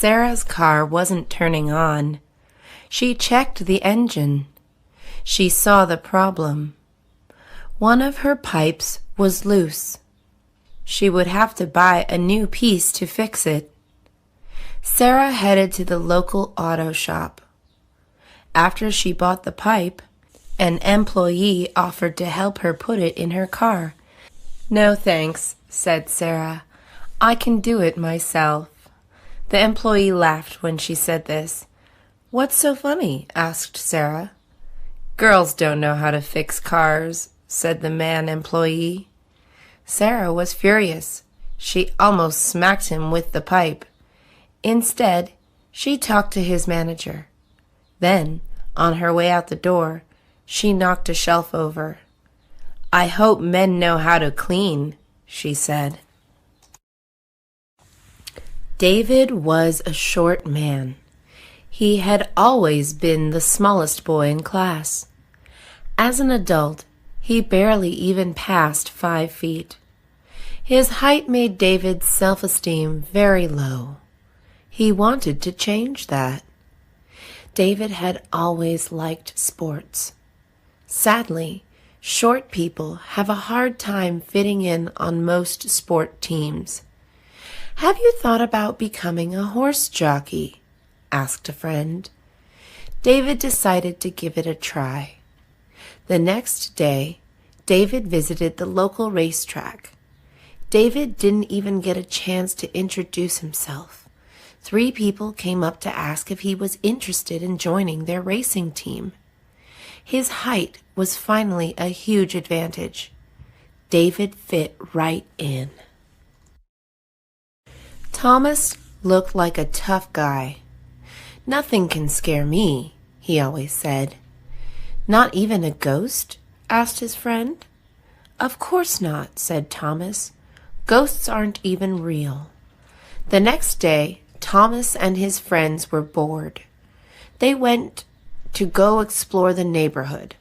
Sarah's car wasn't turning on. She checked the engine. She saw the problem. One of her pipes was loose. She would have to buy a new piece to fix it. Sarah headed to the local auto shop. After she bought the pipe, an employee offered to help her put it in her car. "No thanks," said Sarah. "I can do it myself." The employee laughed when she said this. "What's so funny?" asked Sarah. "Girls don't know how to fix cars," said the man employee. Sarah was furious. She almost smacked him with the pipe. Instead, she talked to his manager. Then, on her way out the door, she knocked a shelf over. "I hope men know how to clean," she said. David was a short man. He had always been the smallest boy in class. As an adult, he barely even passed 5 feet. His height made David's self-esteem very low. He wanted to change that. David had always liked sports. Sadly, short people have a hard time fitting in on most sport teams. "Have you thought about becoming a horse jockey?" asked a friend. David decided to give it a try. The next day, David visited the local racetrack. David didn't even get a chance to introduce himself. 3 people came up to ask if he was interested in joining their racing team. His height was finally a huge advantage. David fit right in. Thomas looked like a tough guy. "Nothing can scare me," he always said. "Not even a ghost?" asked his friend. "Of course not," said Thomas. "Ghosts aren't even real." The next day, Thomas and his friends were bored. They went to go explore the neighborhood.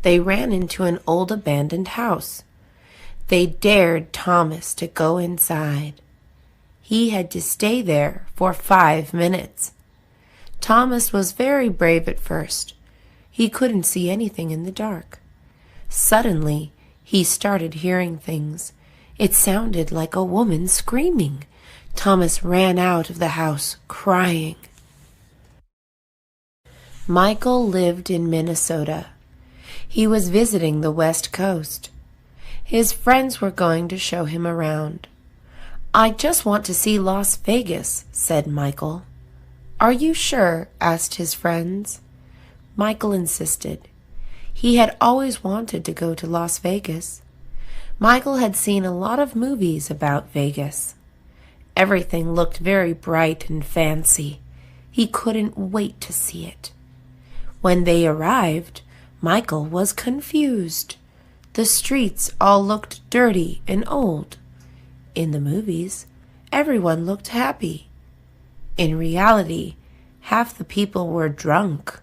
They ran into an old abandoned house. They dared Thomas to go inside. He had to stay there for 5 minutes. Thomas was very brave at first. He couldn't see anything in the dark. Suddenly, he started hearing things. It sounded like a woman screaming. Thomas ran out of the house, crying. Michael lived in Minnesota. He was visiting the West Coast. His friends were going to show him around. "I just want to see Las Vegas," said Michael. "Are you sure?" asked his friends. Michael insisted. He had always wanted to go to Las Vegas. Michael had seen a lot of movies about Vegas. Everything looked very bright and fancy. He couldn't wait to see it. When they arrived, Michael was confused. The streets all looked dirty and old. In the movies, everyone looked happy. In reality, half the people were drunk.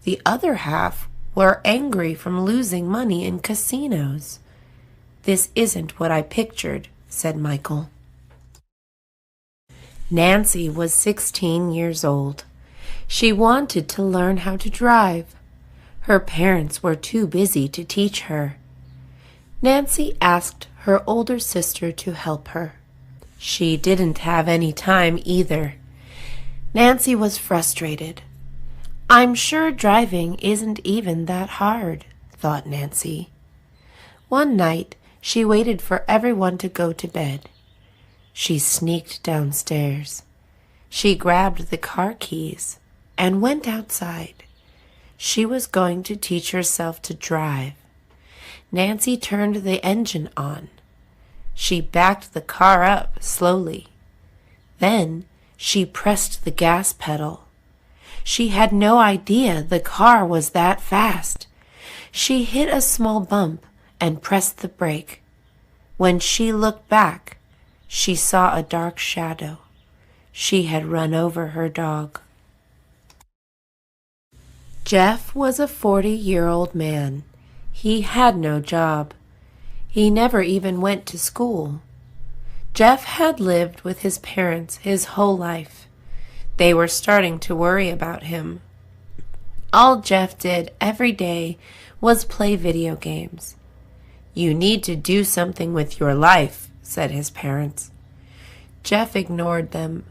The other half were angry from losing money in casinos. "This isn't what I pictured," said Michael. Nancy was 16 years old. She wanted to learn how to drive. Her parents were too busy to teach her. Nancy asked her older sister to help her. She didn't have any time either. Nancy was frustrated. "I'm sure driving isn't even that hard," thought Nancy. One night, she waited for everyone to go to bed. She sneaked downstairs. She grabbed the car keys and went outside. She was going to teach herself to drive. Nancy turned the engine on. She backed the car up slowly. Then she pressed the gas pedal. She had no idea the car was that fast. She hit a small bump and pressed the brake. When she looked back, she saw a dark shadow. She had run over her dog. Jeff was a 40-year-old man. He had no job. He never even went to school. Jeff had lived with his parents his whole life. They were starting to worry about him. All Jeff did every day was play video games. "You need to do something with your life," said his parents. Jeff ignored them.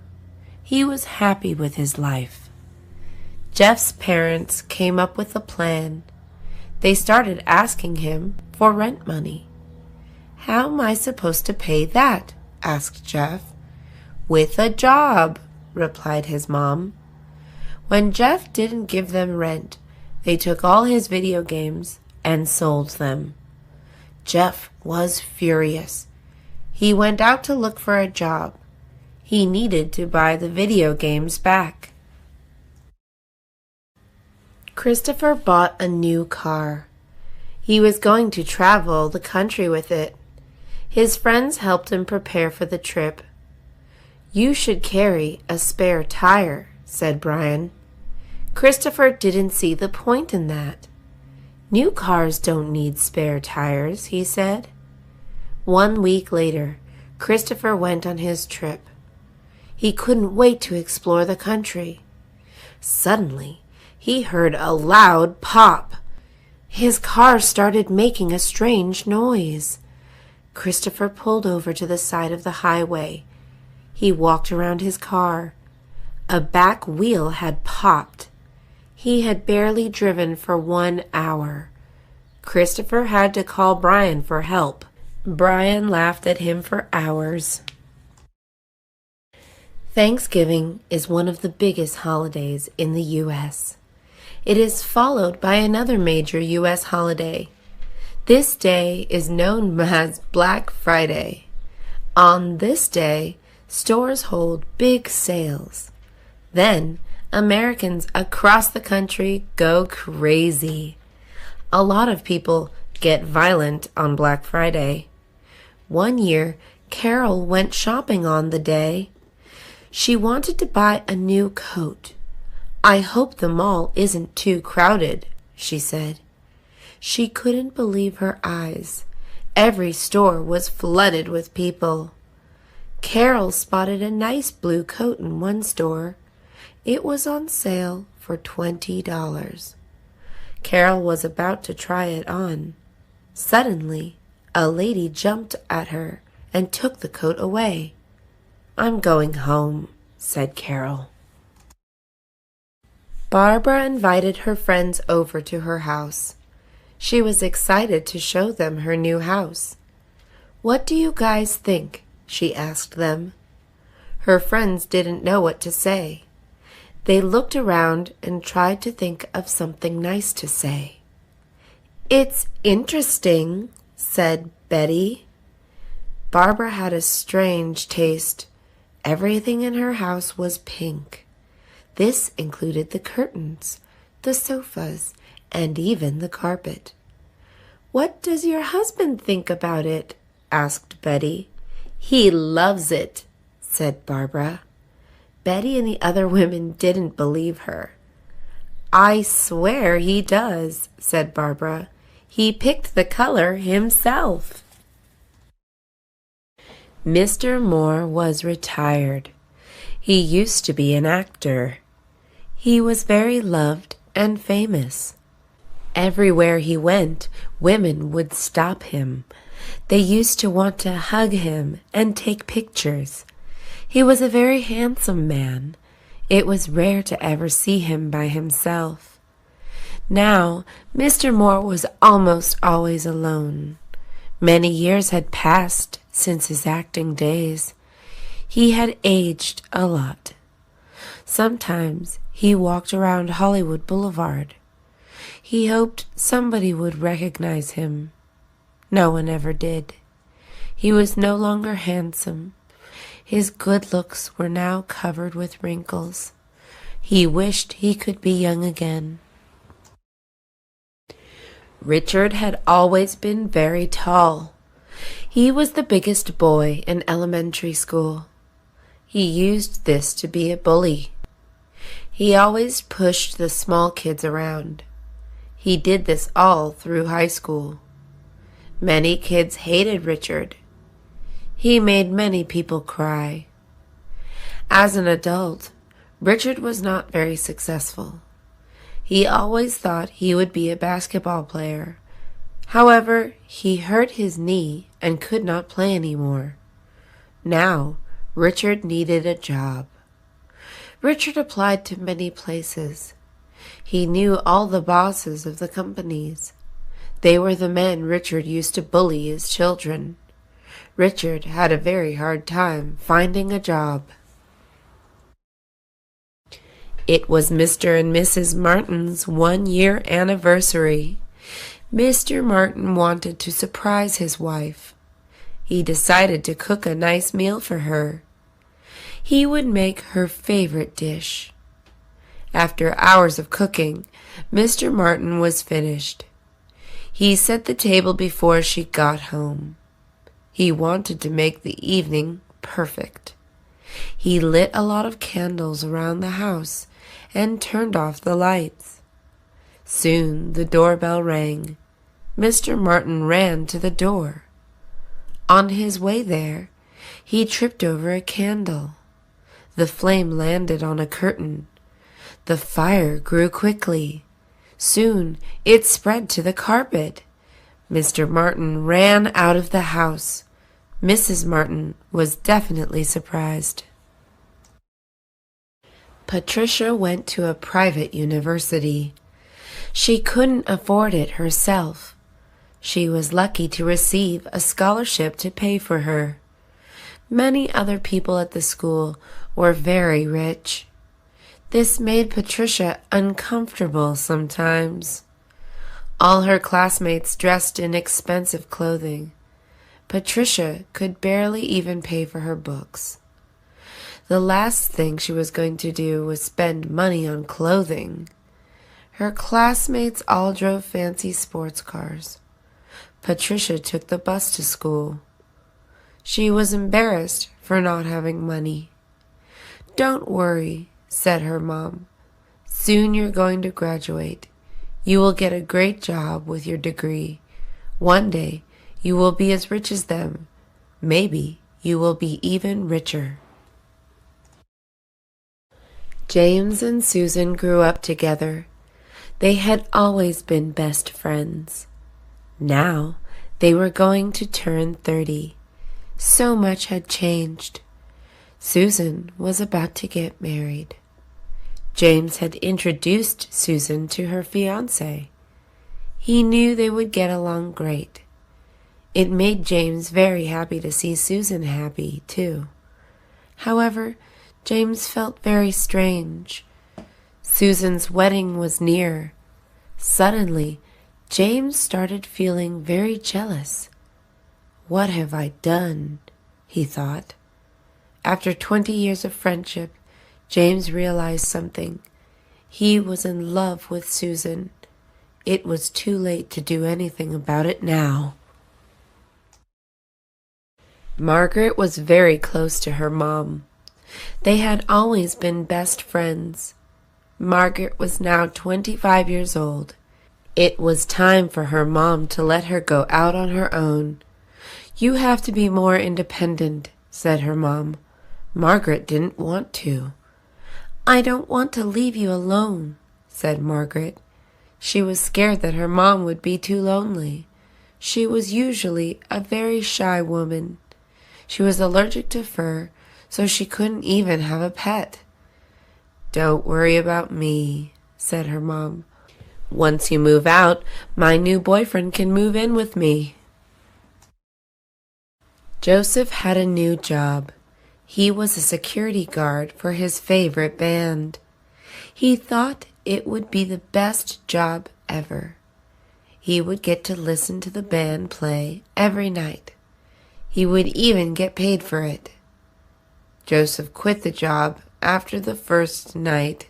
He was happy with his life. Jeff's parents came up with a plan. They started asking him for rent money. "How am I supposed to pay that?" asked Jeff. "With a job," replied his mom. When Jeff didn't give them rent, they took all his video games and sold them. Jeff was furious. He went out to look for a job. He needed to buy the video games back. Christopher bought a new car. He was going to travel the country with it. His friends helped him prepare for the trip. "You should carry a spare tire," said Brian. Christopher didn't see the point in that. "New cars don't need spare tires," he said. 1 week later, Christopher went on his trip. He couldn't wait to explore the country. Suddenly, he heard a loud pop. His car started making a strange noise. Christopher pulled over to the side of the highway. He walked around his car. A back wheel had popped. He had barely driven for 1 hour. Christopher had to call Brian for help. Brian laughed at him for hours. Thanksgiving is one of the biggest holidays in the U.S. It is followed by another major U.S. holiday. This day is known as Black Friday. On this day, stores hold big sales. Then, Americans across the country go crazy. A lot of people get violent on Black Friday. One year, Carol went shopping on the day. She wanted to buy a new coat. "I hope the mall isn't too crowded," she said. She couldn't believe her eyes. Every store was flooded with people. Carol spotted a nice blue coat in one store. It was on sale for $20. Carol was about to try it on. Suddenly, a lady jumped at her and took the coat away. "I'm going home," said Carol. Barbara invited her friends over to her house. She was excited to show them her new house. "What do you guys think?" she asked them. Her friends didn't know what to say. They looked around and tried to think of something nice to say. "It's interesting," said Betty. Barbara had a strange taste. Everything in her house was pink. This included the curtains, the sofas, and even the carpet. "What does your husband think about it?" asked Betty. "He loves it," said Barbara. Betty and the other women didn't believe her. "I swear he does," said Barbara. "He picked the color himself." Mr. Moore was retired. He used to be an actor. He was very loved and famous. Everywhere he went, women would stop him. They used to want to hug him and take pictures. He was a very handsome man. It was rare to ever see him by himself. Now, Mr. Moore was almost always alone. Many years had passed since his acting days. He had aged a lot. Sometimes he walked around Hollywood Boulevard. He hoped somebody would recognize him. No one ever did. He was no longer handsome. His good looks were now covered with wrinkles. He wished he could be young again. Richard had always been very tall. He was the biggest boy in elementary school. He used this to be a bully. He always pushed the small kids around. He did this all through high school. Many kids hated Richard. He made many people cry. As an adult, Richard was not very successful. He always thought he would be a basketball player. However, he hurt his knee and could not play anymore. Now, Richard needed a job. Richard applied to many places. He knew all the bosses of the companies. They were the men Richard used to bully his children. Richard had a very hard time finding a job. It was Mr. and Mrs. Martin's 1-year anniversary. Mr. Martin wanted to surprise his wife. He decided to cook a nice meal for her. He would make her favorite dish. After hours of cooking, Mr. Martin was finished. He set the table before she got home. He wanted to make the evening perfect. He lit a lot of candles around the house and turned off the lights. Soon the doorbell rang. Mr. Martin ran to the door. On his way there, he tripped over a candle. The flame landed on a curtain. The fire grew quickly. Soon it spread to the carpet. Mr. Martin ran out of the house. Mrs. Martin was definitely surprised. Patricia went to a private university. She couldn't afford it herself. She was lucky to receive a scholarship to pay for her. Many other people at the school were very rich. This made Patricia uncomfortable sometimes. All her classmates dressed in expensive clothing. Patricia could barely even pay for her books. The last thing she was going to do was spend money on clothing. Her classmates all drove fancy sports cars. Patricia took the bus to school. She was embarrassed for not having money. "Don't worry," said her mom. "Soon you're going to graduate. You will get a great job with your degree. One day you will be as rich as them. Maybe you will be even richer." James and Susan grew up together. They had always been best friends. Now they were going to turn 30. So much had changed. Susan was about to get married. James had introduced Susan to her fiancé. He knew they would get along great. It made James very happy to see Susan happy, too. However, James felt very strange. Susan's wedding was near. Suddenly, James started feeling very jealous. "What have I done?" he thought. After 20 years of friendship, James realized something. He was in love with Susan. It was too late to do anything about it now. Margaret was very close to her mom. They had always been best friends. Margaret was now 25 years old. It was time for her mom to let her go out on her own. "You have to be more independent," said her mom. Margaret didn't want to. "I don't want to leave you alone," said Margaret. She was scared that her mom would be too lonely. She was usually a very shy woman. She was allergic to fur, so she couldn't even have a pet. "Don't worry about me," said her mom. "Once you move out, my new boyfriend can move in with me." Joseph had a new job. He was a security guard for his favorite band. He thought it would be the best job ever. He would get to listen to the band play every night. He would even get paid for it. Joseph quit the job after the first night.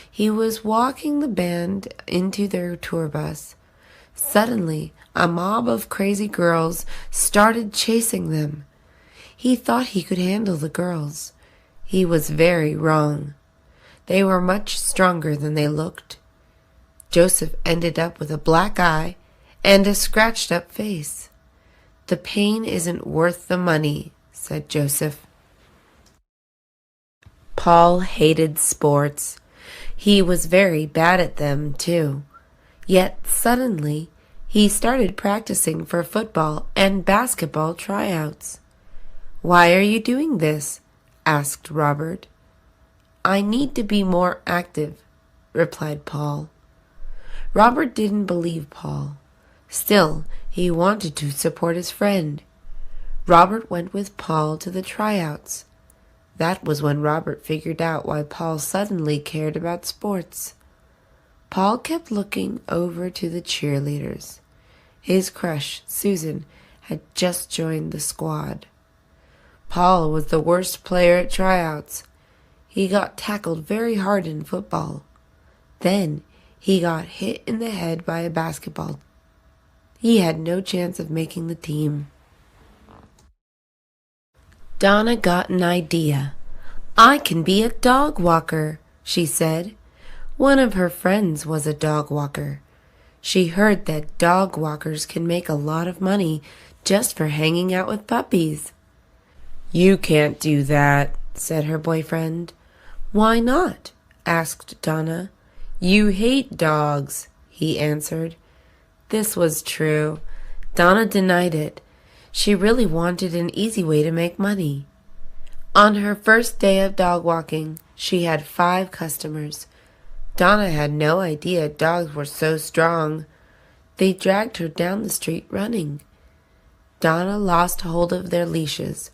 He was walking the band into their tour bus. Suddenly, a mob of crazy girls started chasing them. He thought he could handle the girls. He was very wrong. They were much stronger than they looked. Joseph ended up with a black eye and a scratched-up face. "The pain isn't worth the money," said Joseph. Paul hated sports. He was very bad at them, too. Yet suddenly, he started practicing for football and basketball tryouts. "Why are you doing this?" asked Robert. "I need to be more active," replied Paul. Robert didn't believe Paul. Still, he wanted to support his friend. Robert went with Paul to the tryouts. That was when Robert figured out why Paul suddenly cared about sports. Paul kept looking over to the cheerleaders. His crush, Susan, had just joined the squad. Paul was the worst player at tryouts. He got tackled very hard in football. Then he got hit in the head by a basketball. He had no chance of making the team. Donna got an idea. "I can be a dog walker," she said. One of her friends was a dog walker. She heard that dog walkers can make a lot of money just for hanging out with puppies. "You can't do that," said her boyfriend. "Why not?" asked Donna. "You hate dogs," he answered. This was true. Donna denied it. She really wanted an easy way to make money. On her first day of dog walking, she had 5 customers. Donna had no idea dogs were so strong. They dragged her down the street running. Donna lost hold of their leashes.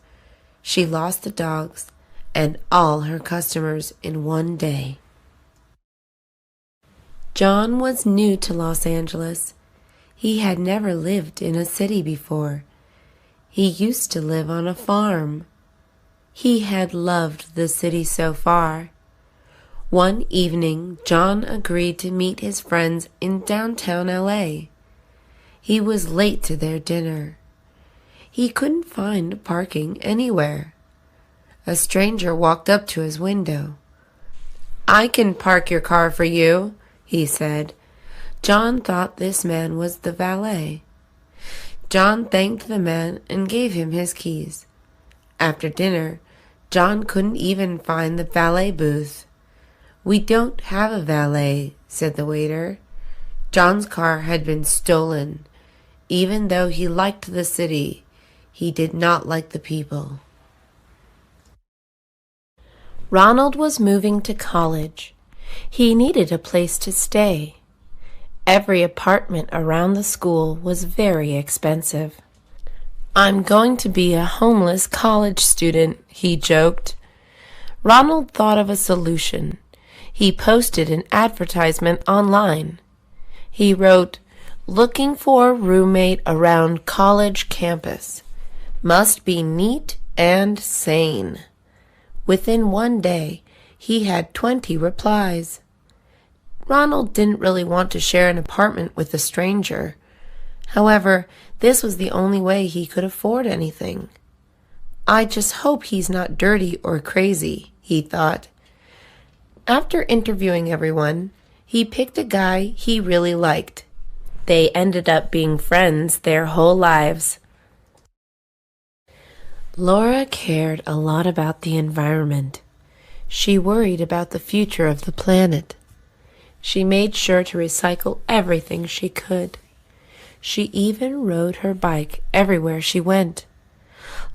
She lost the dogs and all her customers in one day. John was new to Los Angeles. He had never lived in a city before. He used to live on a farm. He had loved the city so far. One evening, John agreed to meet his friends in downtown LA. He was late to their dinner. He couldn't find parking anywhere. A stranger walked up to his window. "I can park your car for you," he said. John thought this man was the valet. John thanked the man and gave him his keys. After dinner, John couldn't even find the valet booth. "We don't have a valet," said the waiter. John's car had been stolen. Even though he liked the city, he did not like the people. Ronald was moving to college. He needed a place to stay. Every apartment around the school was very expensive. "I'm going to be a homeless college student," he joked. Ronald thought of a solution. He posted an advertisement online. He wrote, "Looking for a roommate around college campus. Must be neat and sane." Within one day, he had 20 replies. Ronald didn't really want to share an apartment with a stranger. However, this was the only way he could afford anything. "I just hope he's not dirty or crazy," he thought. After interviewing everyone, he picked a guy he really liked. They ended up being friends their whole lives. Laura cared a lot about the environment. She worried about the future of the planet. She made sure to recycle everything she could. She even rode her bike everywhere she went.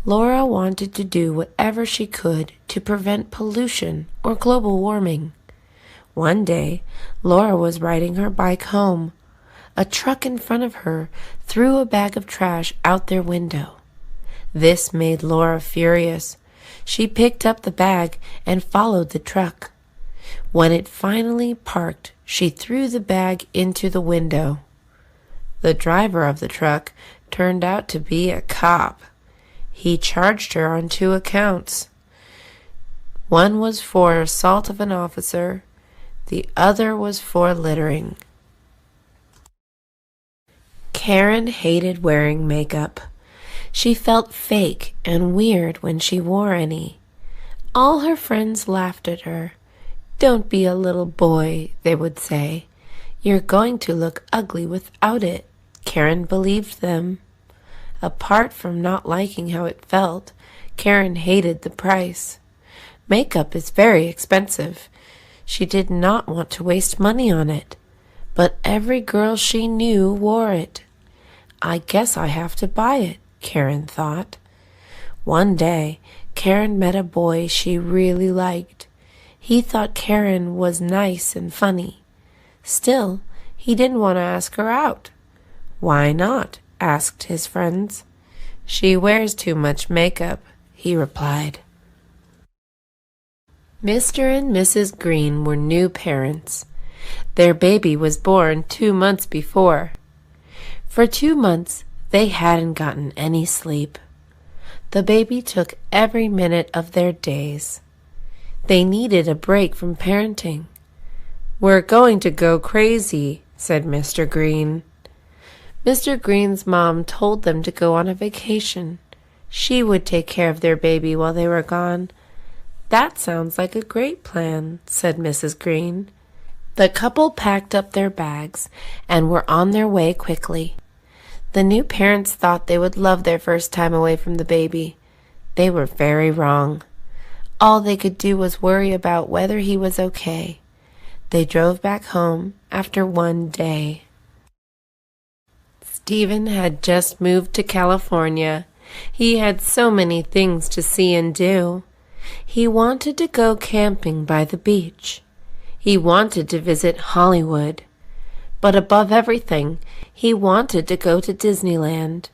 Laura wanted to do whatever she could to prevent pollution or global warming. One day, Laura was riding her bike home. A truck in front of her threw a bag of trash out their window. This made Laura furious. She picked up the bag and followed the truck. When it finally parked, she threw the bag into the window. The driver of the truck turned out to be a cop. He charged her on 2 accounts. One was for assault of an officer. The other was for littering. Karen hated wearing makeup. She felt fake and weird when she wore any. All her friends laughed at her. "Don't be a little boy," they would say. "You're going to look ugly without it." Karen believed them. Apart from not liking how it felt, Karen hated the price. Makeup is very expensive. She did not want to waste money on it, but every girl she knew wore it. I guess I have to buy it, Karen thought. One day, Karen met a boy she really liked. He thought Karen was nice and funny. Still, he didn't want to ask her out. Why not? Asked his friends. She wears too much makeup, he replied. Mr. and Mrs. Greene were new parents. Their baby was born 2 months before. For 2 months, they hadn't gotten any sleep. The baby took every minute of their days. They needed a break from parenting. "We're going to go crazy," said Mr. Greene. Mr. Greene's mom told them to go on a vacation. She would take care of their baby while they were gone. "That sounds like a great plan," said Mrs. Greene. The couple packed up their bags and were on their way quickly. The new parents thought they would love their first time away from the baby. They were very wrong. All they could do was worry about whether he was okay. They drove back home after one day. Stephen had just moved to California. He had so many things to see and do. He wanted to go camping by the beach. He wanted to visit Hollywood. But above everything, he wanted to go to Disneyland.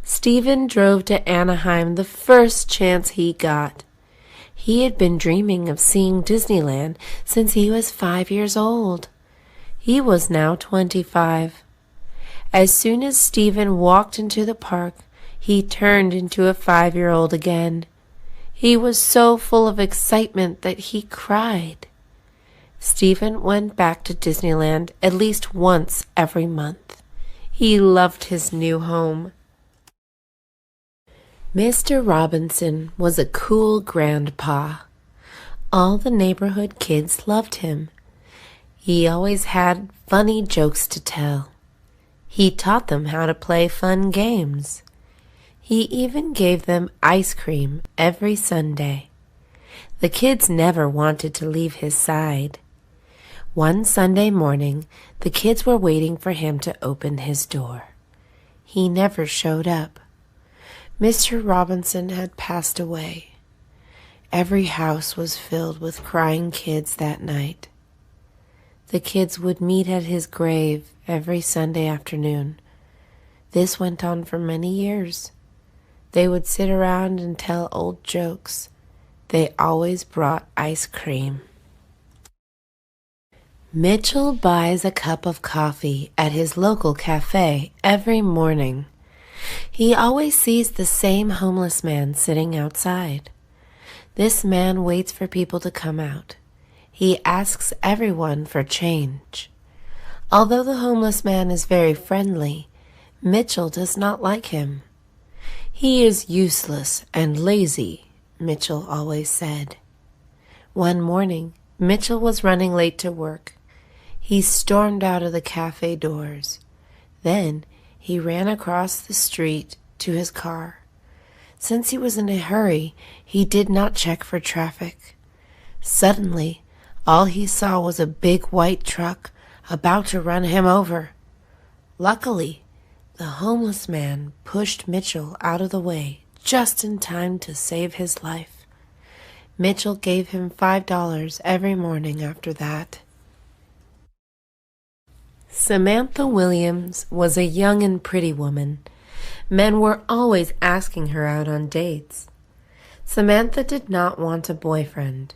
Stephen drove to Anaheim the first chance he got. He had been dreaming of seeing Disneyland since he was 5 years old. He was now 25. As soon as Stephen walked into the park, he turned into a 5-year-old again. He was so full of excitement that he cried. Stephen went back to Disneyland at least once every month. He loved his new home. Mr. Robinson was a cool grandpa. All the neighborhood kids loved him. He always had funny jokes to tell. He taught them how to play fun games. He even gave them ice cream every Sunday. The kids never wanted to leave his side. One Sunday morning, the kids were waiting for him to open his door. He never showed up. Mr. Robinson had passed away. Every house was filled with crying kids that night. The kids would meet at his grave every Sunday afternoon. This went on for many years. They would sit around and tell old jokes. They always brought ice cream. Mitchell buys a cup of coffee at his local cafe every morning. He always sees the same homeless man sitting outside. This man waits for people to come out. He asks everyone for change. Although the homeless man is very friendly, Mitchell does not like him. "He is useless and lazy," Mitchell always said. One morning, Mitchell was running late to work. He stormed out of the cafe doors. Then he ran across the street to his car. Since he was in a hurry, he did not check for traffic. Suddenly, all he saw was a big white truck about to run him over. Luckily, the homeless man pushed Mitchell out of the way just in time to save his life. Mitchell gave him $5 every morning after that. Samantha Williams was a young and pretty woman. Men were always asking her out on dates. Samantha did not want a boyfriend.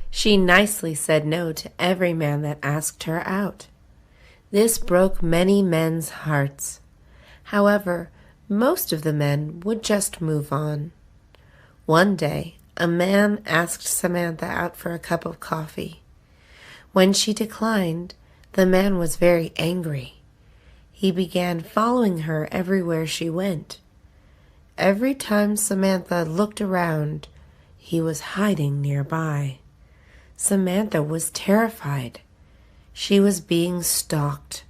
She nicely said no to every man that asked her out. This broke many men's hearts. However, most of the men would just move on. One day, a man asked Samantha out for a cup of coffee. When she declined, the man was very angry. He began following her everywhere she went. Every time Samantha looked around, he was hiding nearby. Samantha was terrified. She was being stalked.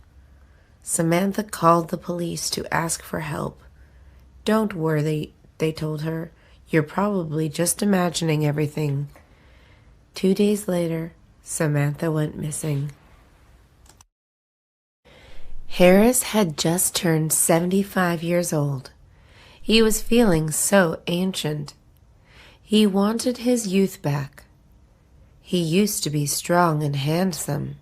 Samantha called the police to ask for help. "Don't worry," they told her. "You're probably just imagining everything." 2 days later, Samantha went missing. Harris had just turned 75 years old. He was feeling so ancient. He wanted his youth back. He used to be strong and handsome.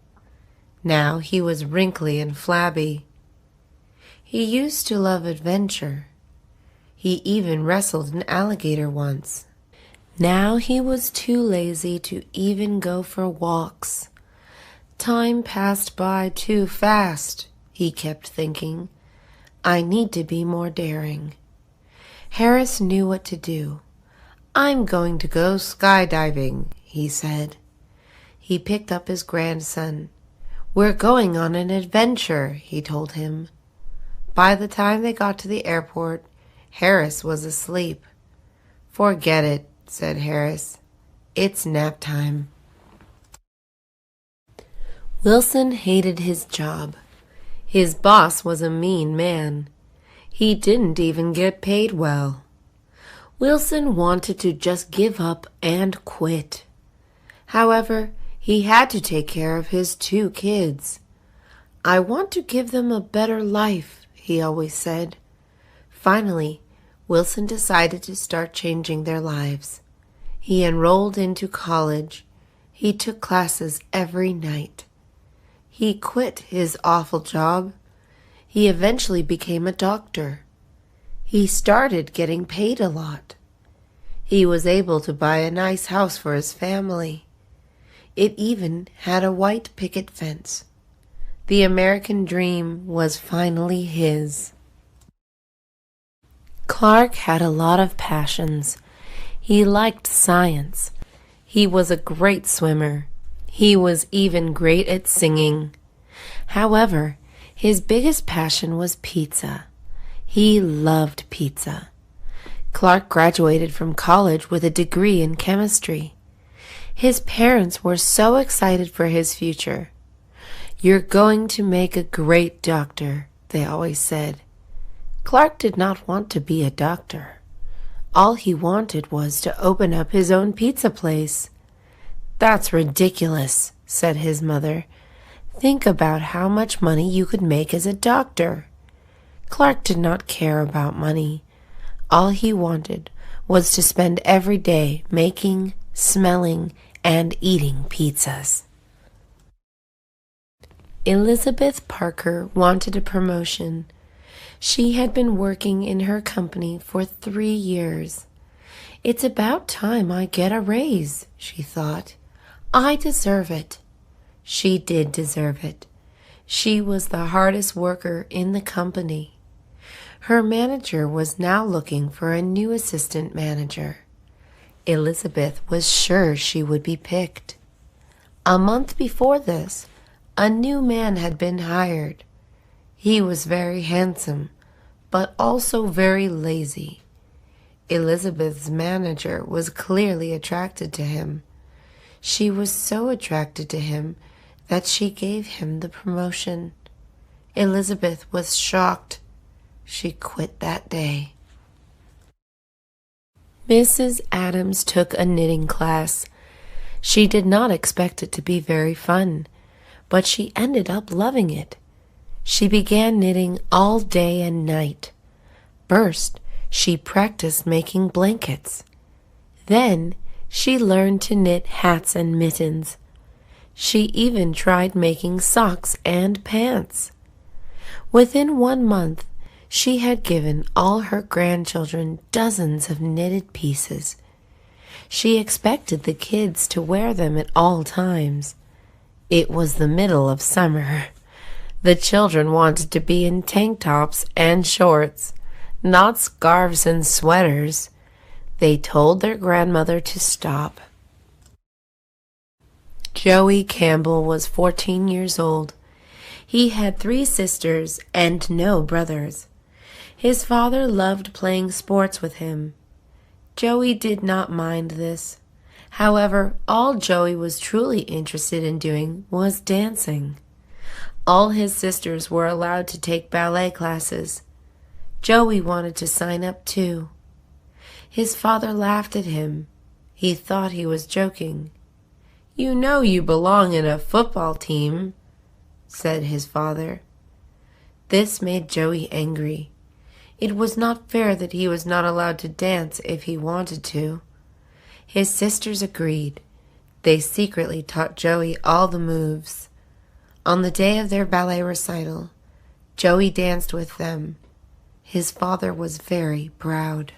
Now he was wrinkly and flabby. He used to love adventure. He even wrestled an alligator once. Now he was too lazy to even go for walks. Time passed by too fast, he kept thinking. I need to be more daring. Harris knew what to do. I'm going to go skydiving, he said. He picked up his grandson. We're going on an adventure, he told him. By the time they got to the airport, Harris was asleep. Forget it, said Harris. It's nap time. Wilson hated his job. His boss was a mean man. He didn't even get paid well. Wilson wanted to just give up and quit. However, he had to take care of his 2 kids. I want to give them a better life, he always said. Finally, Wilson decided to start changing their lives. He enrolled into college. He took classes every night. He quit his awful job. He eventually became a doctor. He started getting paid a lot. He was able to buy a nice house for his family. It even had a white picket fence. The American dream was finally his. Clark had a lot of passions. He liked science. He was a great swimmer. He was even great at singing. However, his biggest passion was pizza. He loved pizza. Clark graduated from college with a degree in chemistry. His parents were so excited for his future. You're going to make a great doctor, they always said. Clark did not want to be a doctor. All he wanted was to open up his own pizza place. That's ridiculous, said his mother. Think about how much money you could make as a doctor. Clark did not care about money. All he wanted was to spend every day making, smelling, and eating pizzas. Elizabeth Parker wanted a promotion. She had been working in her company for 3 years. It's about time I get a raise, she thought. I deserve it. She did deserve it. She was the hardest worker in the company. Her manager was now looking for a new assistant manager. Elizabeth was sure she would be picked. A month before this, a new man had been hired. He was very handsome, but also very lazy. Elizabeth's manager was clearly attracted to him. She was so attracted to him that she gave him the promotion. Elizabeth was shocked. She quit that day. Mrs. Adams took a knitting class. She did not expect it to be very fun, but she ended up loving it. She began knitting all day and night. First, she practiced making blankets. Then, she learned to knit hats and mittens. She even tried making socks and pants. Within 1 month, she had given all her grandchildren dozens of knitted pieces. She expected the kids to wear them at all times. It was the middle of summer. The children wanted to be in tank tops and shorts, not scarves and sweaters. They told their grandmother to stop. Joey Campbell was 14 years old. He had 3 sisters and no brothers. His father loved playing sports with him. Joey did not mind this. However, all Joey was truly interested in doing was dancing. All his sisters were allowed to take ballet classes. Joey wanted to sign up too. His father laughed at him. He thought he was joking. "You know you belong in a football team," said his father. This made Joey angry. It was not fair that he was not allowed to dance if he wanted to. His sisters agreed. They secretly taught Joey all the moves. On the day of their ballet recital, Joey danced with them. His father was very proud.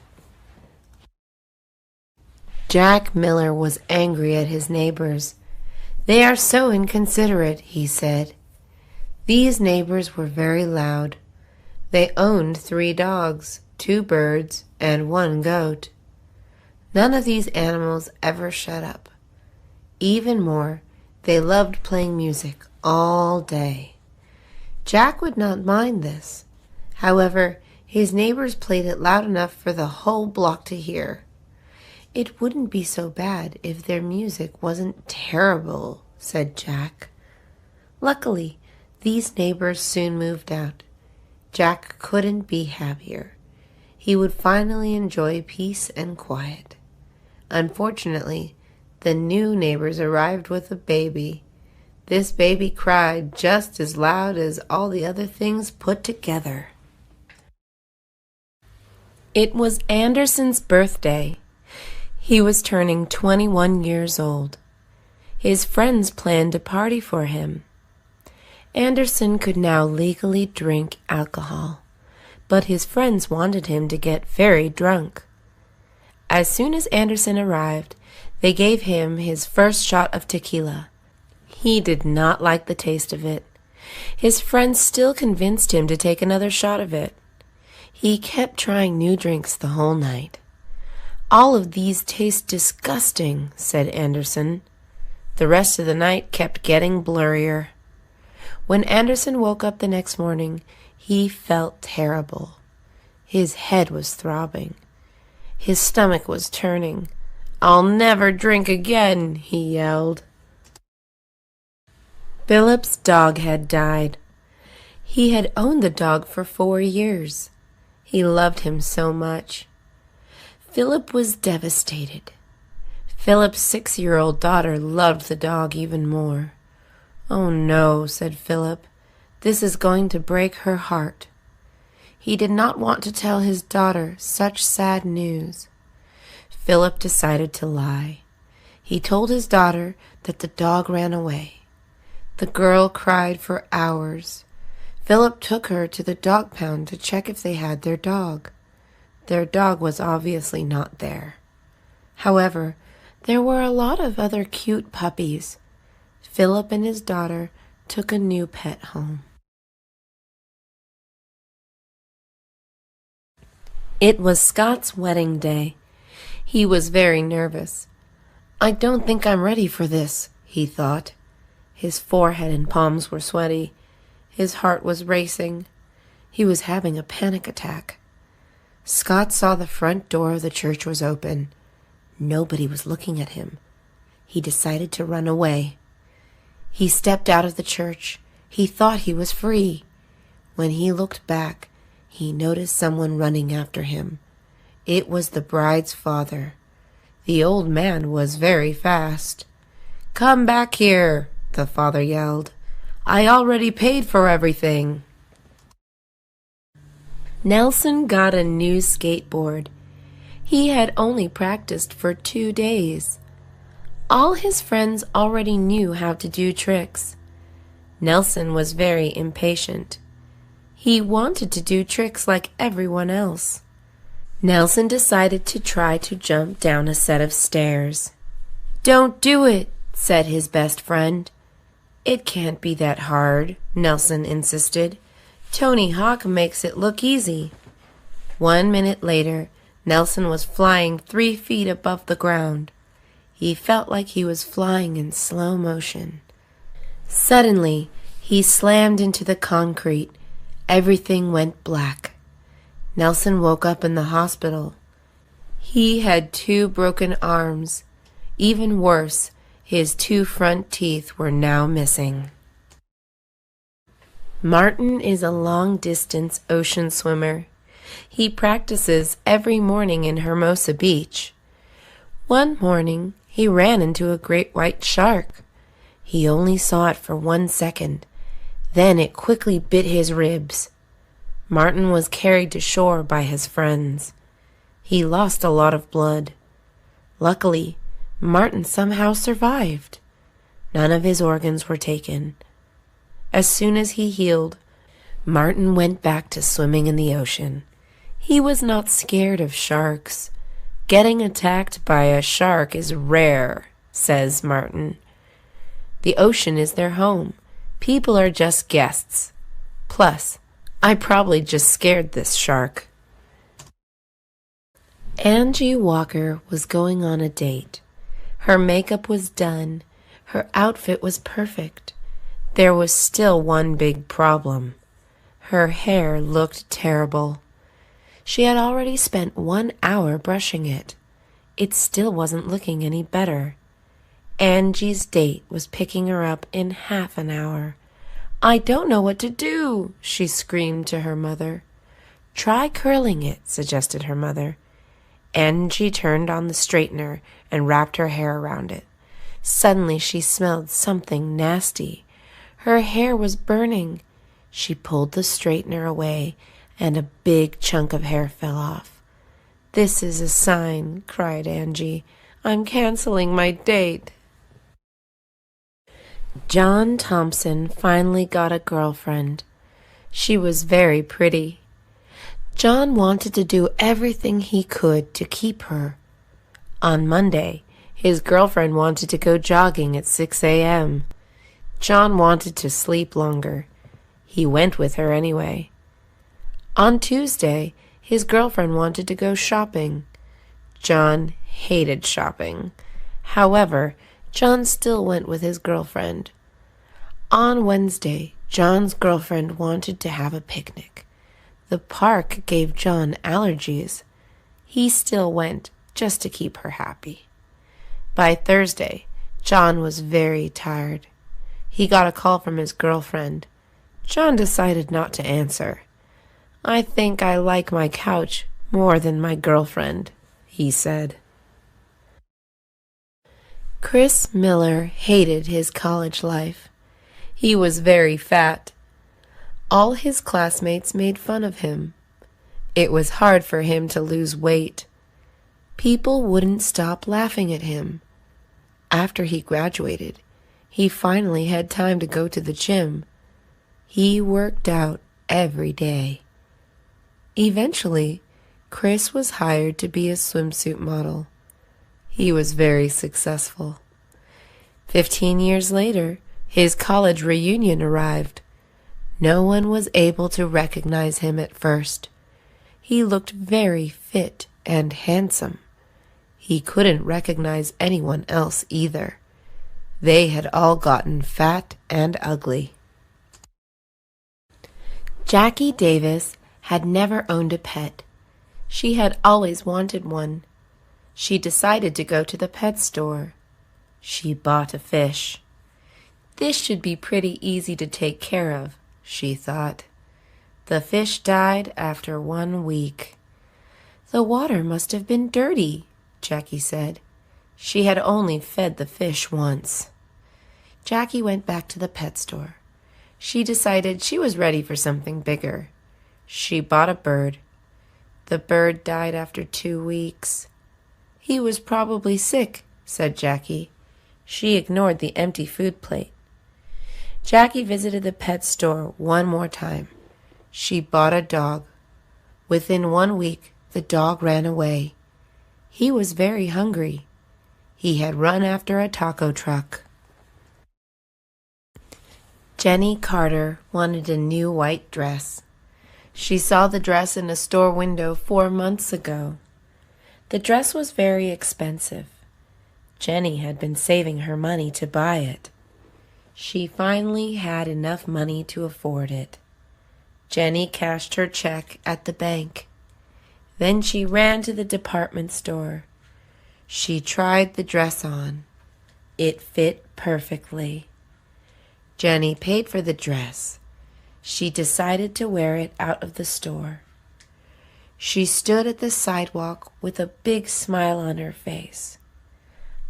Jack Miller was angry at his neighbors. "They are so inconsiderate," he said. These neighbors were very loud. They owned 3 dogs, 2 birds, and 1 goat. None of these animals ever shut up. Even more, they loved playing music all day. Jack would not mind this. However, his neighbors played it loud enough for the whole block to hear. "It wouldn't be so bad if their music wasn't terrible," said Jack. Luckily, these neighbors soon moved out. Jack couldn't be happier. He would finally enjoy peace and quiet. Unfortunately, the new neighbors arrived with a baby. This baby cried just as loud as all the other things put together. It was Anderson's birthday. He was turning 21 years old. His friends planned a party for him. Anderson could now legally drink alcohol, but his friends wanted him to get very drunk. As soon as Anderson arrived, they gave him his first shot of tequila. He did not like the taste of it. His friends still convinced him to take another shot of it. He kept trying new drinks the whole night. "All of these taste disgusting," said Anderson. The rest of the night kept getting blurrier. When Anderson woke up the next morning, he felt terrible. His head was throbbing. His stomach was turning. "I'll never drink again," he yelled. Philip's dog had died. He had owned the dog for 4 years. He loved him so much. Philip was devastated. Philip's 6-year-old daughter loved the dog even more. "Oh no," said Philip. "This is going to break her heart." He did not want to tell his daughter such sad news. Philip decided to lie. He told his daughter that the dog ran away. The girl cried for hours. Philip took her to the dog pound to check if they had their dog. Their dog was obviously not there. However, there were a lot of other cute puppies. Philip and his daughter took a new pet home. It was Scott's wedding day. He was very nervous. "I don't think I'm ready for this," he thought. His forehead and palms were sweaty. His heart was racing. He was having a panic attack. Scott saw the front door of the church was open. Nobody was looking at him. He decided to run away. He stepped out of the church. He thought he was free. When he looked back, he noticed someone running after him. It was the bride's father. The old man was very fast. "Come back here," the father yelled. "I already paid for everything." Nelson got a new skateboard. He had only practiced for 2 days. All his friends already knew how to do tricks. Nelson was very impatient. He wanted to do tricks like everyone else. Nelson decided to try to jump down a set of stairs. "Don't do it," said his best friend. "It can't be that hard," Nelson insisted. "Tony Hawk makes it look easy." 1 minute later, Nelson was flying 3 feet above the ground. He felt like he was flying in slow motion. Suddenly, he slammed into the concrete. Everything went black. Nelson woke up in the hospital. He had 2 broken arms. Even worse, his 2 front teeth were now missing. Martin is a long-distance ocean swimmer. He practices every morning in Hermosa Beach. One morning, he ran into a great white shark. He only saw it for 1 second. Then it quickly bit his ribs. Martin was carried to shore by his friends. He lost a lot of blood. Luckily, Martin somehow survived. None of his organs were taken. As soon as he healed, Martin went back to swimming in the ocean. He was not scared of sharks. Getting attacked by a shark is rare, says Martin. The ocean is their home. People are just guests. Plus, I probably just scared this shark. Angie Walker was going on a date. Her makeup was done. Her outfit was perfect. There was still one big problem. Her hair looked terrible. She had already spent 1 hour brushing it. It still wasn't looking any better. Angie's date was picking her up in half an hour. "I don't know what to do," she screamed to her mother. "Try curling it," suggested her mother. Angie turned on the straightener and wrapped her hair around it. Suddenly she smelled something nasty. Her hair was burning. She pulled the straightener away, and a big chunk of hair fell off. "This is a sign," cried Angie. "I'm canceling my date." John Thompson finally got a girlfriend. She was very pretty. John wanted to do everything he could to keep her. On Monday, his girlfriend wanted to go jogging at 6 a.m. John wanted to sleep longer. He went with her anyway. On Tuesday, his girlfriend wanted to go shopping. John hated shopping. However, John still went with his girlfriend. On Wednesday, John's girlfriend wanted to have a picnic. The park gave John allergies. He still went just to keep her happy. By Thursday, John was very tired. He got a call from his girlfriend. John decided not to answer. "I think I like my couch more than my girlfriend," he said. Chris Miller hated his college life. He was very fat. All his classmates made fun of him. It was hard for him to lose weight. People wouldn't stop laughing at him. After he graduated, he finally had time to go to the gym. He worked out every day. Eventually, Chris was hired to be a swimsuit model. He was very successful. 15 years later, his college reunion arrived. No one was able to recognize him at first. He looked very fit and handsome. He couldn't recognize anyone else either. They had all gotten fat and ugly. Jackie Davis had never owned a pet. She had always wanted one. She decided to go to the pet store. She bought a fish. This should be pretty easy to take care of, she thought. The fish died after 1 week. The water must have been dirty, Jackie said. She had only fed the fish once. Jackie went back to the pet store. She decided she was ready for something bigger. She bought a bird. The bird died after 2 weeks. He was probably sick, said Jackie. She ignored the empty food plate. Jackie visited the pet store one more time. She bought a dog. Within 1 week, the dog ran away. He was very hungry. He had run after a taco truck. Jenny Carter wanted a new white dress. She saw the dress in a store window 4 months ago. The dress was very expensive. Jenny had been saving her money to buy it. She finally had enough money to afford it. Jenny cashed her check at the bank. Then she ran to the department store. She tried the dress on. It fit perfectly. Jenny paid for the dress. She decided to wear it out of the store. She stood at the sidewalk with a big smile on her face.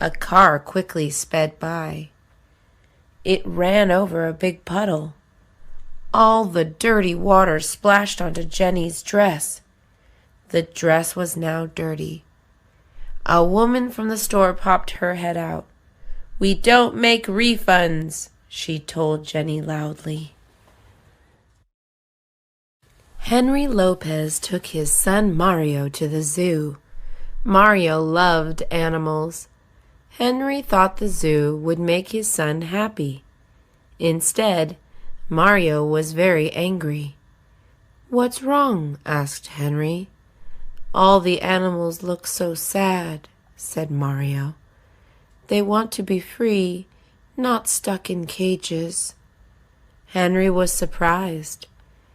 A car quickly sped by. It ran over a big puddle. All the dirty water splashed onto Jenny's dress. The dress was now dirty. A woman from the store popped her head out. "We don't make refunds," she told Jenny loudly. Henry Lopez took his son Mario to the zoo. Mario loved animals. Henry thought the zoo would make his son happy. Instead, Mario was very angry. "What's wrong?" asked Henry. "All the animals look so sad," said Mario. "They want to be free, not stuck in cages." Henry was surprised.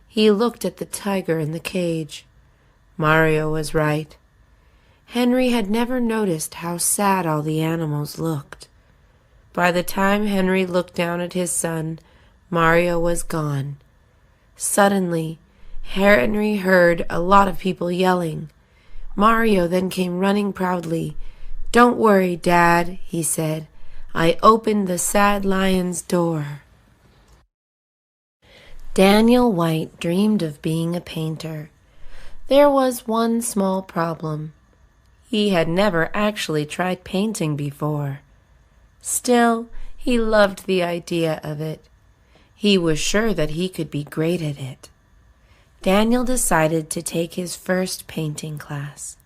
He looked at the tiger in the cage. Mario was right. Henry had never noticed how sad all the animals looked. By the time Henry looked down at his son, Mario was gone. Suddenly, Henry heard a lot of people yelling. Mario then came running proudly. "Don't worry, Dad," he said. "I opened the sad lion's door." Daniel White dreamed of being a painter. There was one small problem. He had never actually tried painting before. Still, he loved the idea of it. He was sure that he could be great at it. Daniel decided to take his first painting class.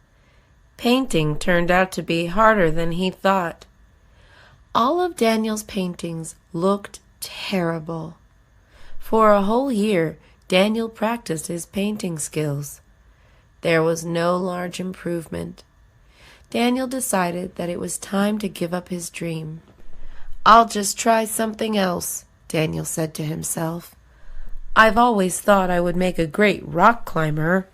Painting turned out to be harder than he thought. All of Daniel's paintings looked terrible. For a whole year, Daniel practiced his painting skills. There was no large improvement. Daniel decided that it was time to give up his dream. "I'll just try something else," Daniel said to himself. "I've always thought I would make a great rock climber."